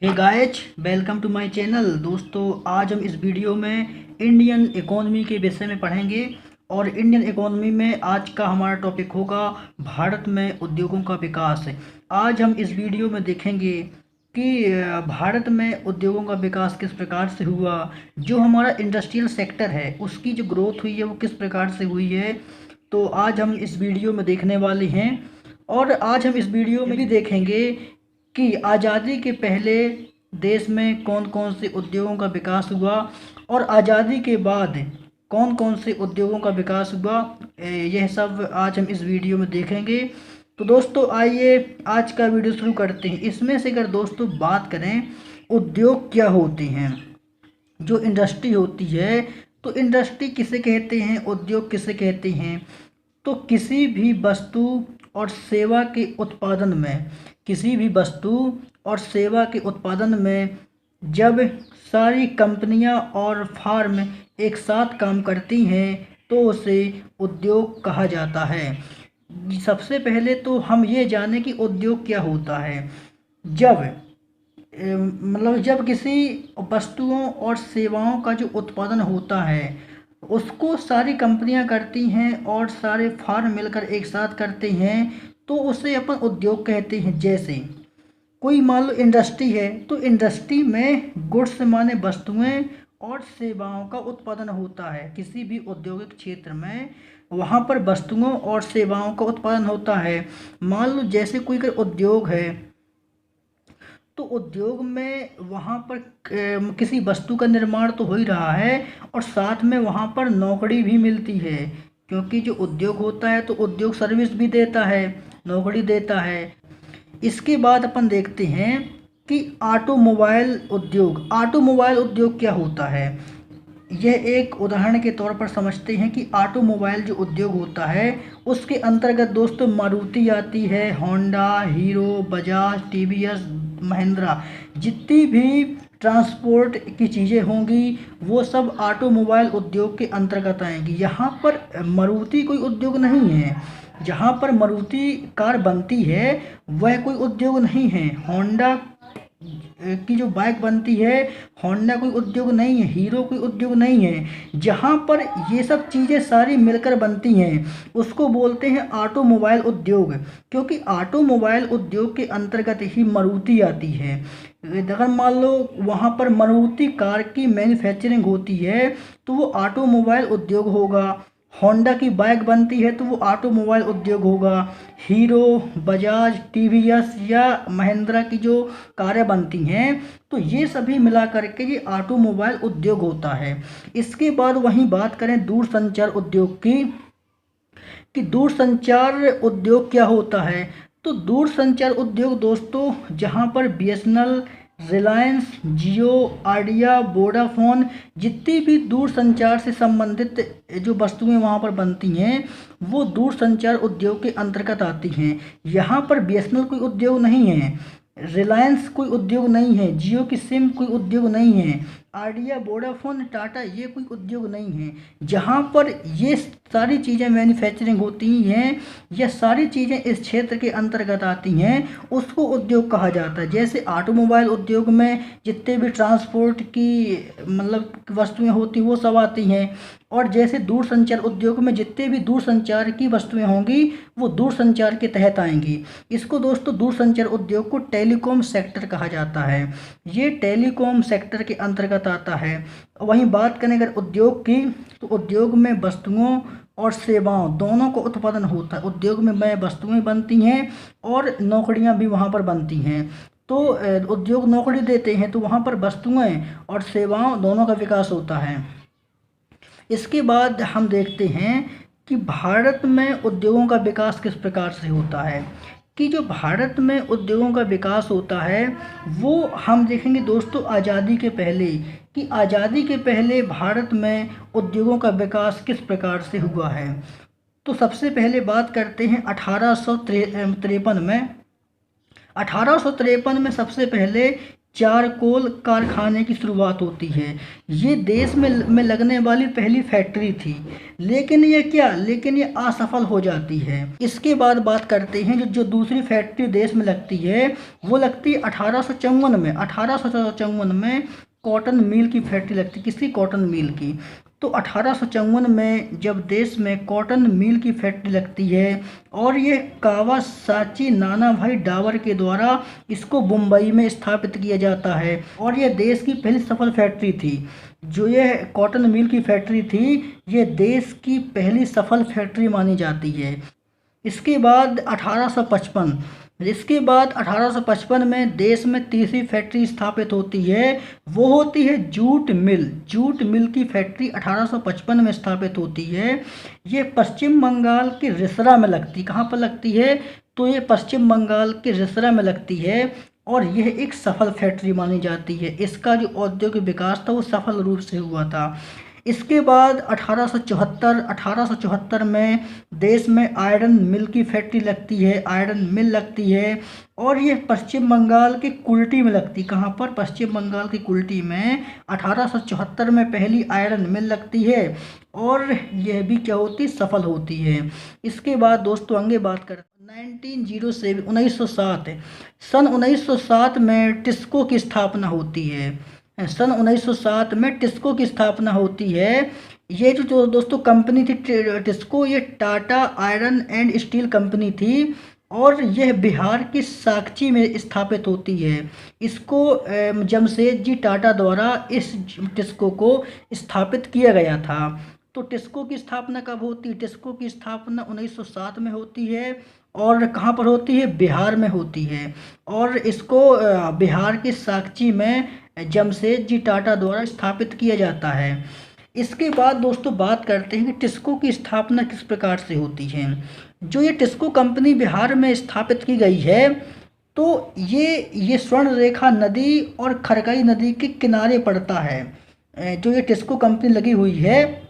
Hey guys, welcome to my channel. दोस्तों, आज हम इस वीडियो में इंडियन इकोनॉमी के विषय में पढ़ेंगे। और इंडियन इकोनॉमी में आज का हमारा टॉपिक होगा भारत में उद्योगों का विकास। आज हम इस वीडियो में देखेंगे कि भारत में उद्योगों का विकास किस प्रकार से हुआ, जो हमारा इंडस्ट्रियल सेक्टर है उसकी जो ग्रोथ हुई है वो किस प्रकार से हुई है। तो आज हम इस वीडियो में देखने वाले हैं। और आज हम इस वीडियो में भी देखेंगे कि आज़ादी के पहले देश में कौन कौन से उद्योगों का विकास हुआ और आज़ादी के बाद कौन कौन से उद्योगों का विकास हुआ। यह सब आज हम इस वीडियो में देखेंगे। तो दोस्तों, आइए आज का वीडियो शुरू करते हैं। इसमें से अगर दोस्तों बात करें उद्योग क्या होते हैं, जो इंडस्ट्री होती है, तो इंडस्ट्री किसे कहते हैं, उद्योग किसे कहते हैं। तो किसी भी वस्तु और सेवा के उत्पादन में, किसी भी वस्तु और सेवा के उत्पादन में जब सारी कंपनियां और फार्म एक साथ काम करती हैं तो उसे उद्योग कहा जाता है। सबसे पहले तो हम ये जानें कि उद्योग क्या होता है। जब जब किसी वस्तुओं और सेवाओं का जो उत्पादन होता है उसको सारी कंपनियां करती हैं और सारे फार्म मिलकर एक साथ करते हैं तो उसे अपन उद्योग कहते हैं। जैसे कोई मान लो इंडस्ट्री है तो इंडस्ट्री में गुड्स माने वस्तुएं और सेवाओं का उत्पादन होता है। किसी भी औद्योगिक क्षेत्र में वहाँ पर वस्तुओं और सेवाओं का उत्पादन होता है। मान लो जैसे कोई अगर उद्योग है तो उद्योग में वहाँ पर किसी वस्तु का निर्माण तो हो ही रहा है और साथ में वहाँ पर नौकरी भी मिलती है, क्योंकि जो उद्योग होता है तो उद्योग सर्विस भी देता है, नौकरी देता है। इसके बाद अपन देखते हैं कि ऑटोमोबाइल उद्योग। ऑटोमोबाइल उद्योग क्या होता है, यह एक उदाहरण के तौर पर समझते हैं कि ऑटोमोबाइल जो उद्योग होता है उसके अंतर्गत दोस्तों मारुति आती है, Honda, hero, Bajaj, TVS, Mahindra, जितनी भी ट्रांसपोर्ट की चीज़ें होंगी वो सब ऑटोमोबाइल उद्योग के अंतर्गत आएंगी। यहाँ पर मारुति कोई उद्योग नहीं है, जहाँ पर मारुति कार बनती है वह कोई उद्योग नहीं है। होंडा की जो बाइक बनती है, होंडा कोई उद्योग नहीं है, हीरो कोई उद्योग नहीं है। जहाँ पर ये सब चीज़ें सारी मिलकर बनती हैं उसको बोलते हैं ऑटोमोबाइल उद्योग, क्योंकि ऑटोमोबाइल उद्योग के अंतर्गत ही मारुति आती है। अगर मान लो वहाँ पर मारुति कार की मैन्युफैक्चरिंग होती है तो वो ऑटोमोबाइल उद्योग होगा। होंडा की बाइक बनती है तो वो ऑटोमोबाइल उद्योग होगा। हीरो, बजाज, टीवीएस या महिंद्रा की जो कारें बनती हैं तो ये सभी मिला करके ये ऑटोमोबाइल उद्योग होता है। इसके बाद वहीं बात करें दूरसंचार उद्योग की, कि दूरसंचार उद्योग क्या होता है। तो दूरसंचार उद्योग दोस्तों जहाँ पर बीएसएनएल, रिलायंस, जियो, आइडिया, वोडाफोन, जितनी भी दूरसंचार से संबंधित जो वस्तुएं वहाँ पर बनती हैं वो दूरसंचार उद्योग के अंतर्गत आती हैं। यहाँ पर बीएसएनएल कोई उद्योग नहीं है, रिलायंस कोई उद्योग नहीं है, जियो की सिम कोई उद्योग नहीं है, आइडिया, वोडाफोन, टाटा ये कोई उद्योग नहीं है। जहाँ पर ये सारी चीज़ें मैन्युफैक्चरिंग होती हैं, ये सारी चीज़ें इस क्षेत्र के अंतर्गत आती हैं, उसको उद्योग कहा जाता है। जैसे ऑटोमोबाइल उद्योग में जितने भी ट्रांसपोर्ट की वस्तुएं होती वो सब आती हैं। और जैसे दूरसंचार उद्योग में जितने भी दूरसंचार की वस्तुएं होंगी वो दूरसंचार के तहत आएंगी। इसको दोस्तों दूरसंचार उद्योग को टेलीकॉम सेक्टर कहा जाता है, ये टेलीकॉम सेक्टर के अंतर्गत आता है। वहीं बात करें अगर उद्योग की, तो उद्योग में वस्तुओं और सेवाओं दोनों को उत्पादन होता है। उद्योग में वस्तुएं बनती हैं और नौकरियां भी वहाँ पर बनती हैं। तो उद्योग नौकरी देते हैं तो वहाँ पर वस्तुएं और सेवाओं दोनों का विकास होता है। इसके बाद हम देखते हैं कि भारत में उद्योगों का विकास किस प्रकार से होता है। कि जो भारत में उद्योगों का विकास होता है वो हम देखेंगे दोस्तों आज़ादी के पहले, कि आज़ादी के पहले भारत में उद्योगों का विकास किस प्रकार से हुआ है। तो सबसे पहले बात करते हैं 1853 में। 1853 में सबसे पहले चारकोल कारखाने की शुरुआत होती है। ये देश में लगने वाली पहली फैक्ट्री थी, लेकिन ये असफल हो जाती है। इसके बाद बात करते हैं जो दूसरी फैक्ट्री देश में लगती है, वो लगती है 1854 में। 1854 में कॉटन मिल की फैक्ट्री लगती, किसकी? कॉटन मिल की। तो 1854 में जब देश में कॉटन मिल की फैक्ट्री लगती है और ये कावासाची नाना भाई डावर के द्वारा इसको मुंबई में स्थापित किया जाता है, और ये देश की पहली सफल फैक्ट्री थी। जो ये कॉटन मिल की फैक्ट्री थी, ये देश की पहली सफल फैक्ट्री मानी जाती है। इसके बाद 1855 में देश में तीसरी फैक्ट्री स्थापित होती है, वो होती है जूट मिल। जूट मिल की फैक्ट्री 1855 में स्थापित होती है। ये पश्चिम बंगाल के रिसरा में लगती, कहाँ पर लगती है? तो ये पश्चिम बंगाल के रिसरा में लगती है, और यह एक सफल फैक्ट्री मानी जाती है। इसका जो औद्योगिक विकास था वो सफल रूप से हुआ था। इसके बाद 1874 में देश में आयरन मिल की फैक्ट्री लगती है, आयरन मिल लगती है, और ये पश्चिम बंगाल के कुल्टी में लगती। कहाँ पर? पश्चिम बंगाल की कुल्टी में 1874 में पहली आयरन मिल लगती है, और यह भी क्या होती? सफल होती है। इसके बाद दोस्तों आगे बात करते 1907 सन 1907 में टिस्को की स्थापना होती है। सन 1907 में टिस्को की स्थापना होती है। ये जो दोस्तों कंपनी थी टिस्को, ये Tata iron and steel company थी, और यह बिहार की साकची में स्थापित होती है। इसको जमशेदजी टाटा द्वारा इस टिस्को को स्थापित किया गया था। तो टिस्को की स्थापना कब होती है? टिस्को की स्थापना 1907 में होती है, और कहाँ पर होती है? बिहार में होती है, और इसको बिहार की साकची में जमशेदजी टाटा द्वारा स्थापित किया जाता है। इसके बाद दोस्तों बात करते हैं कि टिस्को की स्थापना किस प्रकार से होती है। जो ये टिस्को कंपनी बिहार में स्थापित की गई है, तो ये स्वर्ण रेखा नदी और खरकई नदी के किनारे पड़ता है। जो ये टिस्को कंपनी लगी हुई है,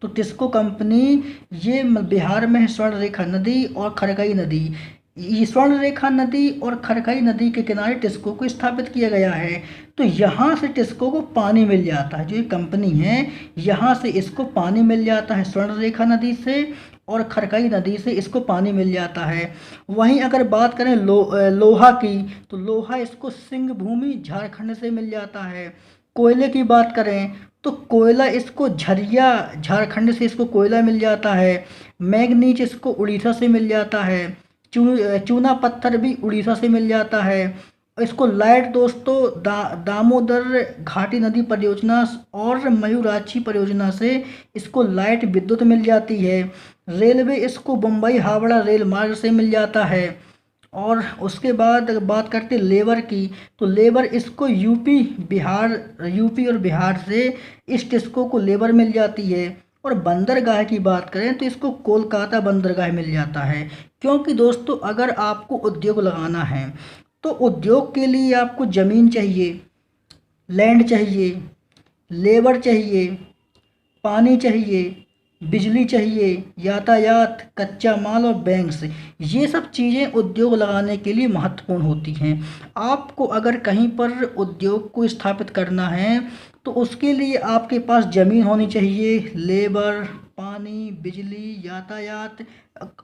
तो टिस्को कंपनी ये बिहार में है। स्वर्ण रेखा नदी और खरकई नदी, ये स्वर्ण रेखा नदी और खरकई नदी के किनारे टिस्को को स्थापित किया गया है। तो यहाँ से टिस्को को पानी मिल जाता है। जो ये कंपनी है, यहाँ से इसको पानी मिल जाता है, स्वर्ण रेखा नदी से और खरकई नदी से इसको पानी मिल जाता है। वहीं अगर बात करें लोहा की, तो लोहा इसको सिंहभूमि झारखंड से मिल जाता है। कोयले की बात करें तो कोयला इसको झरिया झारखंड से इसको कोयला मिल जाता है। मैग्नीज इसको उड़ीसा से मिल जाता है। चूना पत्थर भी उड़ीसा से मिल जाता है। इसको लाइट दोस्तों दामोदर घाटी नदी परियोजना और मयूराक्षी परियोजना से इसको लाइट विद्युत मिल जाती है। रेलवे इसको मुंबई हावड़ा रेल मार्ग से मिल जाता है। और उसके बाद अगर बात करते लेबर की, तो लेबर इसको यूपी और बिहार से इस टिस्को को लेबर मिल जाती है। और बंदरगाह की बात करें तो इसको कोलकाता बंदरगाह मिल जाता है। क्योंकि दोस्तों अगर आपको उद्योग लगाना है, तो उद्योग के लिए आपको ज़मीन चाहिए, लैंड चाहिए, लेबर चाहिए, पानी चाहिए, बिजली चाहिए, यातायात, कच्चा माल और बैंक्स। ये सब चीज़ें उद्योग लगाने के लिए महत्वपूर्ण होती हैं। आपको अगर कहीं पर उद्योग को स्थापित करना है, तो उसके लिए आपके पास ज़मीन होनी चाहिए, लेबर, पानी, बिजली, यातायात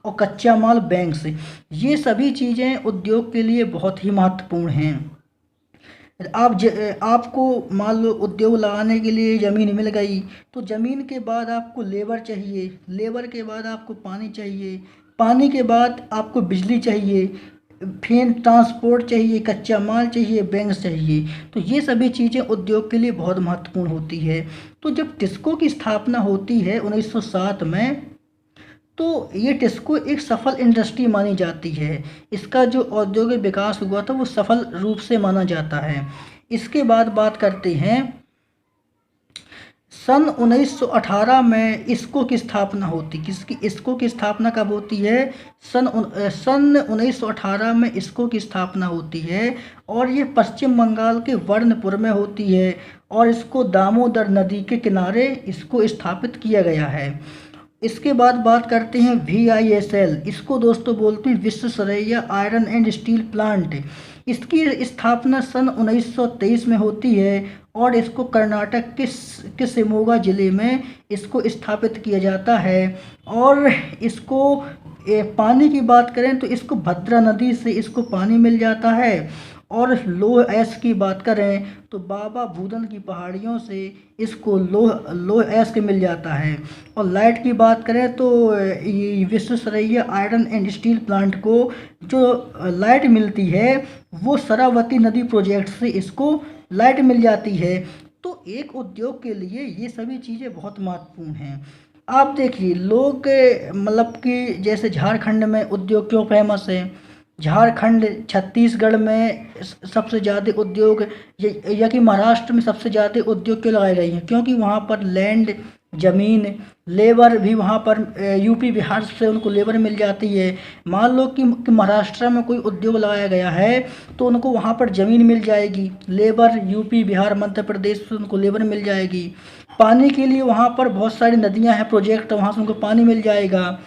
और कच्चा माल, बैंक्स। ये सभी चीज़ें उद्योग के लिए बहुत ही महत्वपूर्ण हैं। आपको मान लो उद्योग लगाने के लिए ज़मीन मिल गई, तो ज़मीन के बाद आपको लेबर चाहिए, लेबर के बाद आपको पानी चाहिए, पानी के बाद आपको बिजली चाहिए, फिर ट्रांसपोर्ट चाहिए, कच्चा माल चाहिए, बैंक चाहिए। तो ये सभी चीज़ें उद्योग के लिए बहुत महत्वपूर्ण होती है। तो जब टिस्को की स्थापना होती है 1907 में, तो ये टिस्को एक सफल इंडस्ट्री मानी जाती है। इसका जो औद्योगिक विकास हुआ था वो सफल रूप से माना जाता है। इसके बाद बात करते हैं सन 1918 में इसको की स्थापना होती। किसकी? इसको की स्थापना कब होती है? सन 1918 में इसको की स्थापना होती है, और ये पश्चिम बंगाल के वर्णपुर में होती है, और इसको दामोदर नदी के किनारे इसको स्थापित किया गया है। इसके बाद बात करते हैं VISL। इसको दोस्तों बोलते हैं Visvesvaraya iron and steel plant. इसकी स्थापना सन 1923 में होती है और इसको कर्नाटक के शिमोगा ज़िले में इसको स्थापित किया जाता है। और इसको पानी की बात करें तो इसको भद्रा नदी से इसको पानी मिल जाता है। और लोह ऐश की बात करें तो बाबा भूदन की पहाड़ियों से इसको लोह ऐश के मिल जाता है। और लाइट की बात करें तो ये Visvesvaraya iron and steel plant को जो लाइट मिलती है वो शरावती नदी प्रोजेक्ट से इसको लाइट मिल जाती है। तो एक उद्योग के लिए ये सभी चीज़ें बहुत महत्वपूर्ण हैं। आप देखिए लोग मतलब कि जैसे झारखंड में उद्योग क्यों फेमस है। झारखंड छत्तीसगढ़ में सबसे ज़्यादा उद्योग या कि महाराष्ट्र में सबसे ज़्यादा उद्योग क्यों लगाए गए हैं, क्योंकि वहाँ पर लैंड ज़मीन लेबर भी वहाँ पर यूपी बिहार से उनको लेबर मिल जाती है। मान लो कि महाराष्ट्र में कोई उद्योग लगाया गया है तो उनको वहाँ पर ज़मीन मिल जाएगी, लेबर यूपी बिहार मध्य प्रदेश से उनको लेबर मिल जाएगी। पानी के लिए वहाँ पर बहुत सारी नदियाँ हैं प्रोजेक्ट, वहाँ से उनको पानी मिल जाएगा,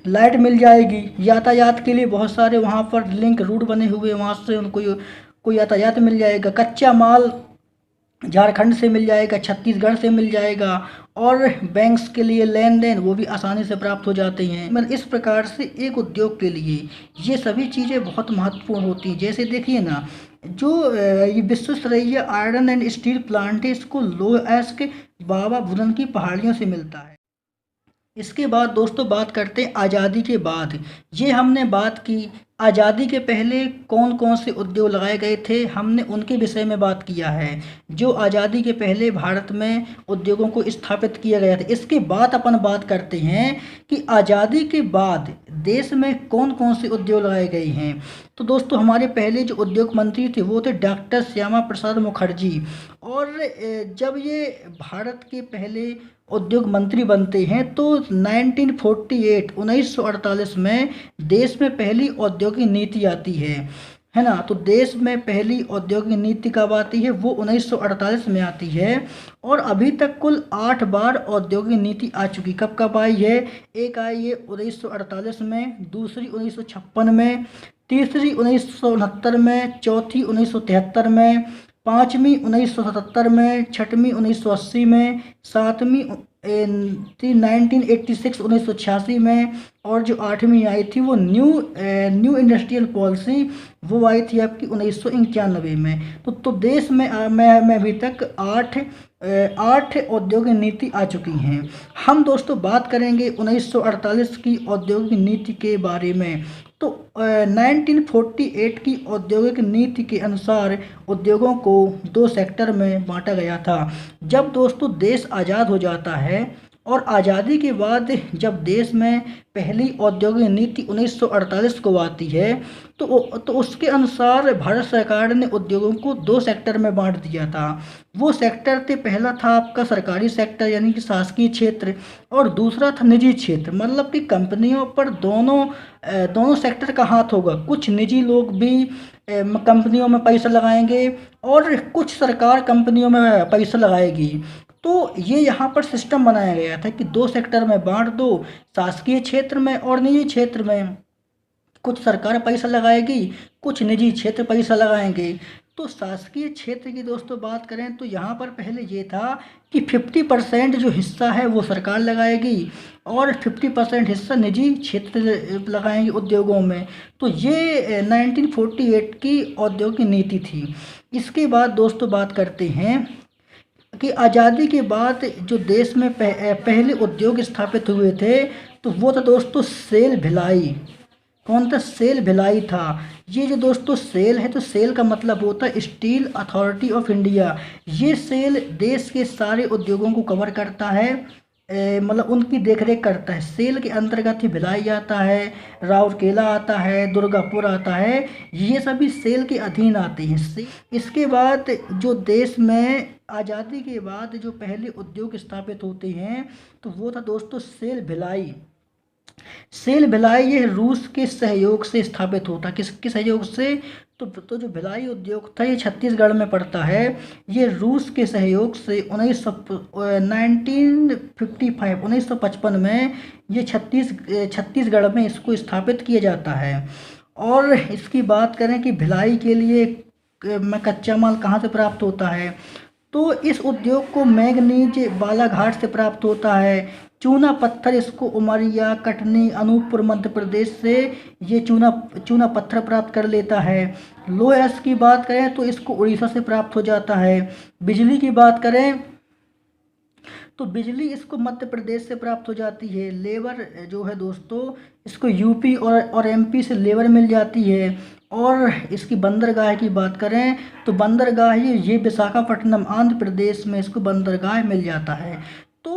लाइट मिल जाएगी। यातायात के लिए बहुत सारे वहाँ पर लिंक रूट बने हुए, वहाँ से उनको कोई यातायात मिल जाएगा। कच्चा माल झारखंड से मिल जाएगा, छत्तीसगढ़ से मिल जाएगा। और बैंक्स के लिए लेन देन वो भी आसानी से प्राप्त हो जाते हैं। मतलब इस प्रकार से एक उद्योग के लिए ये सभी चीज़ें बहुत महत्वपूर्ण होती हैं। जैसे देखिए ना, जो ये Visvesvaraya iron and steel plant है इसको लोह ऐश के बाबा भूदन की पहाड़ियों से मिलता है। इसके बाद दोस्तों बात करते हैं आज़ादी के बाद। ये हमने बात की आज़ादी के पहले कौन कौन से उद्योग लगाए गए थे, हमने उनके विषय में बात किया है जो आज़ादी के पहले भारत में उद्योगों को स्थापित किया गया था। इसके बाद अपन बात करते हैं कि आज़ादी के बाद देश में कौन कौन से उद्योग लगाए गए हैं। तो दोस्तों हमारे पहले जो उद्योग मंत्री थे वो थे डॉक्टर श्यामा प्रसाद मुखर्जी। और जब ये भारत के पहले उद्योग मंत्री बनते हैं तो 1948 में देश में पहली औद्योगिक नीति आती है ना। तो देश में पहली औद्योगिक नीति कब आती है, वो 1948 में आती है। और अभी तक कुल 8 बार औद्योगिक नीति आ चुकी। कब कब आई है, एक आई है 1948 में, दूसरी 1956 में, तीसरी 1969 में, चौथी 1973 में, पाँचवीं 1977 में, छठवीं 1980 में, सातवीं 1986 में, और जो आठवीं आई थी वो न्यू इंडस्ट्रियल पॉलिसी वो आई थी आपकी 1991 में। तो देश में मैं अभी तक आठ औद्योगिक नीति आ चुकी हैं। हम दोस्तों बात करेंगे 1948 की औद्योगिक नीति के बारे में। तो 1948 की औद्योगिक नीति के अनुसार उद्योगों को 2 सेक्टर में बांटा गया था। जब दोस्तों देश आज़ाद हो जाता है और आज़ादी के बाद जब देश में पहली औद्योगिक नीति 1948 को आती है तो उसके अनुसार भारत सरकार ने उद्योगों को 2 सेक्टर में बांट दिया था। वो सेक्टर थे, पहला था आपका सरकारी सेक्टर यानी कि शासकीय क्षेत्र, और दूसरा था निजी क्षेत्र। मतलब कि कंपनियों पर दोनों सेक्टर का हाथ होगा। कुछ निजी लोग भी कंपनियों में पैसा लगाएंगे और कुछ सरकार कंपनियों में पैसा लगाएगी। तो ये यहाँ पर सिस्टम बनाया गया था कि 2 सेक्टर में बांट दो, शासकीय क्षेत्र में और निजी क्षेत्र में। कुछ सरकार पैसा लगाएगी, कुछ निजी क्षेत्र पैसा लगाएंगे। तो शासकीय क्षेत्र की दोस्तों बात करें तो यहाँ पर पहले ये था कि 50% जो हिस्सा है वो सरकार लगाएगी और 50% हिस्सा निजी क्षेत्र लगाएंगे उद्योगों में। तो ये 1948 की औद्योगिक नीति थी। इसके बाद दोस्तों बात करते हैं कि आज़ादी के बाद जो देश में पहले उद्योग स्थापित हुए थे तो वो था दोस्तों सेल भिलाई। कौन था, सेल भिलाई था। ये जो दोस्तों सेल है तो सेल का मतलब होता है स्टील अथॉरिटी ऑफ इंडिया। ये सेल देश के सारे उद्योगों को कवर करता है, मतलब उनकी देखरेख करता है। सेल के अंतर्गत ही भिलाई आता है, राउरकेला आता है, दुर्गापुर आता है, ये सभी सेल के अधीन आते हैं। इसके बाद जो देश में आज़ादी के बाद जो पहले उद्योग स्थापित होते हैं तो वो था दोस्तों सेल भिलाई। सेल भिलाई ये रूस के सहयोग से स्थापित होता। किसके सहयोग से, तो जो भिलाई उद्योग था ये छत्तीसगढ़ में पड़ता है। ये रूस के सहयोग से 1955 में ये छत्तीसगढ़ में इसको स्थापित किया जाता है। और इसकी बात करें कि भिलाई के लिए में कच्चा माल कहाँ से प्राप्त होता है, तो इस उद्योग को मैंगनीज बालाघाट से प्राप्त होता है। चूना पत्थर इसको उमरिया, कटनी, अनूपपुर मध्य प्रदेश से ये चूना चूना पत्थर प्राप्त कर लेता है। लोहा की बात करें तो इसको उड़ीसा से प्राप्त हो जाता है। बिजली की बात करें तो बिजली इसको मध्य प्रदेश से प्राप्त हो जाती है। लेबर जो है दोस्तों, इसको यूपी और एमपी से लेबर मिल जाती है। और इसकी बंदरगाह की बात करें तो बंदरगाह ये विशाखापट्टनम आंध्र प्रदेश में इसको बंदरगाह मिल जाता है। तो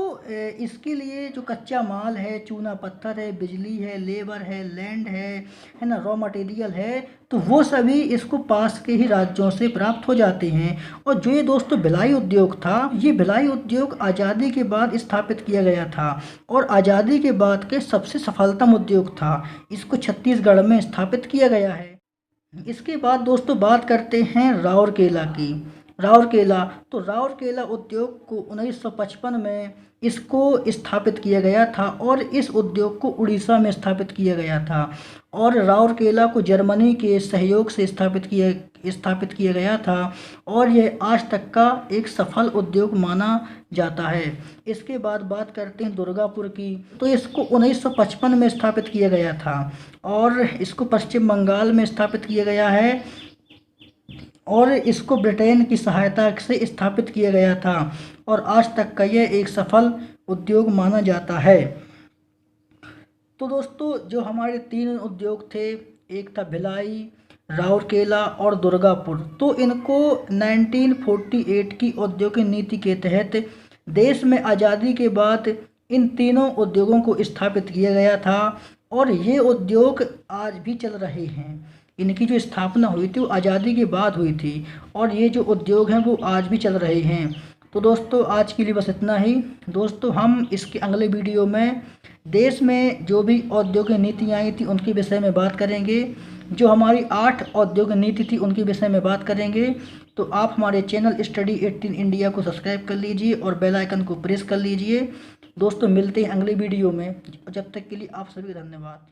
इसके लिए जो कच्चा माल है, चूना पत्थर है, बिजली है, लेबर है, लैंड है ना, रॉ मटेरियल है, तो वो सभी इसको पास के ही राज्यों से प्राप्त हो जाते हैं। और जो ये दोस्तों भिलाई उद्योग था, ये भिलाई उद्योग आज़ादी के बाद स्थापित किया गया था और आज़ादी के बाद के सबसे सफलतम उद्योग था। इसको छत्तीसगढ़ में स्थापित किया गया है। इसके बाद दोस्तों बात करते हैं राउरकेला की। राउरकेला उद्योग को 1955 में इसको स्थापित किया गया था और इस उद्योग को उड़ीसा में स्थापित किया गया था। और राउरकेला को जर्मनी के सहयोग से स्थापित किया गया था और यह आज तक का एक सफल उद्योग माना जाता है। इसके बाद बात करते हैं दुर्गापुर की। तो इसको 1955 में स्थापित किया गया था और इसको पश्चिम बंगाल में स्थापित किया गया है और इसको ब्रिटेन की सहायता से स्थापित किया गया था और आज तक का यह एक सफल उद्योग माना जाता है। तो दोस्तों जो हमारे 3 उद्योग थे, एक था भिलाई, राउरकेला और दुर्गापुर, तो इनको 1948 की औद्योगिक नीति के तहत देश में आज़ादी के बाद इन तीनों उद्योगों को स्थापित किया गया था और ये उद्योग आज भी चल रहे हैं। इनकी जो स्थापना हुई थी वो आज़ादी के बाद हुई थी और ये जो उद्योग हैं वो आज भी चल रहे हैं। तो दोस्तों आज के लिए बस इतना ही। दोस्तों हम इसके अगले वीडियो में देश में जो भी औद्योगिक नीतियाँ आई थी उनके विषय में बात करेंगे। जो हमारी 8 औद्योगिक नीति थी उनके विषय में बात करेंगे। तो आप हमारे चैनल स्टडी 18 इंडिया को सब्सक्राइब कर लीजिए और बेल आइकन को प्रेस कर लीजिए। दोस्तों मिलते हैं अगले वीडियो में। जब तक के लिए आप सभी धन्यवाद।